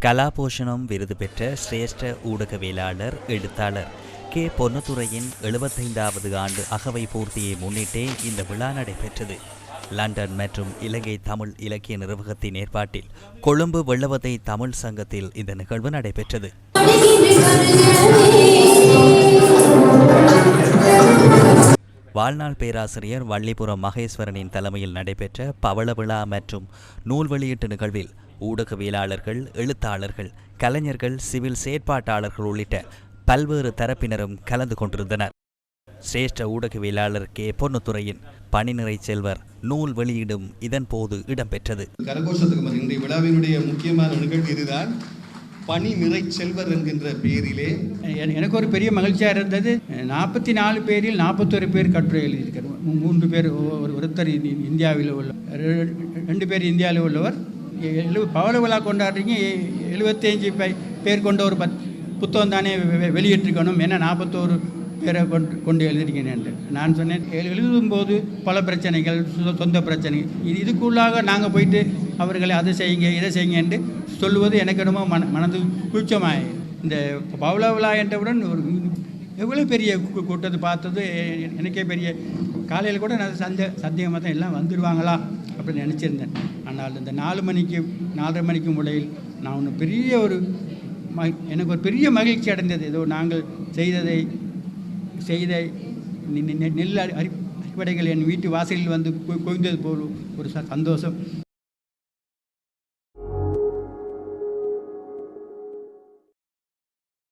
கலாபூஷணம் விருது பெற்ற சிரேஷ்ட ஊடகவியலாளர் எழுத்தாளர் கே பொன்னுத்துரையின் 75வது ஆண்டு அகவை பூர்த்தியை முன்னிட்டே இந்த விழா நடைபெற்றது. லண்டன் மற்றும் இலங்கை தமிழ் இலக்கிய நிர்வாகத்தின் ஏற்பாட்டில் கொழும்பு வெள்ளவத்தை தமிழ் சங்கத்தில் இந்த நிகழ்வு நடைபெற்றது. வாழ்நாள் பேராசிரியர் வள்ளிபுரம் மகேஸ்வரனின் தலைமையில் நடைபெற்ற பவள விழா மற்றும் நூல் வெளியீட்டு நிகழ்வில் ஊடகவியலாளர்கள், எழுத்தாளர்கள், கலைஞர்கள், சிவில் செயற்பாட்டாளர்கள் உள்ளிட்ட பல்வேறு தரப்பினரும் கலந்து கொண்டிருந்தனர். சிரேஷ்ட ஊடகவியலாளர் கே பொன்னுத்துரையின் பணிநிறை செல்வர் நூல் வெளியீடும் இதன் போது இடம்பெற்றது. கரகோஷத்துக்கு இன்றைய விழாவினுடைய முக்கியமான நிகழ்வு இதுதான். பணி நிறை செல்வர் என்கின்ற பெயரிலே எனக்கு ஒரு பெரிய மகிழ்ச்சியாக இருந்தது. 44 பேரில் 41 பேர் கட்டுரை எழுதியிருக்கார். 3 பேர் ஒருத்தர் இந்தியாவில் உள்ள, 2 பேர் இந்தியாவில் உள்ளவர். பவள விழா கொண்டாடுறீங்க, 75 பேர் கொண்ட ஒரு புத்தகம் தானே வெளியிட்டிருக்கணும், ஏன்னா 41 பேரை கொண்டு எழுதிருக்கேன். நான் சொன்னேன், எழுதும்போது பல பிரச்சனைகள், சொந்த பிரச்சனை, இதுக்குள்ளாக நாங்கள் போயிட்டு அவர்களை அதை செய்யுங்க இதை செய்யுங்க என்று சொல்லுவது எனக்கு ரொம்ப மனது கூச்சமாய். இந்த பவள விழா என்றவுடன் ஒரு எவ்வளோ பெரிய கூட்டத்தை பார்த்தது எனக்கே பெரிய. காலையில் கூட நான் சந்தேகமாக தான் எல்லாம் வந்துடுவாங்களா அப்படின்னு நினச்சிருந்தேன். ஆனால் இந்த 4:30 மணிக்கு முறையில் நான் ஒன்று பெரிய ஒரு எனக்கு ஒரு பெரிய மகிழ்ச்சி அடைந்தது. ஏதோ நாங்கள் செய்த நெல் அறுவடைகள் என் வீட்டு வாசலில் வந்து குவிந்தது போல் ஒரு சந்தோஷம்.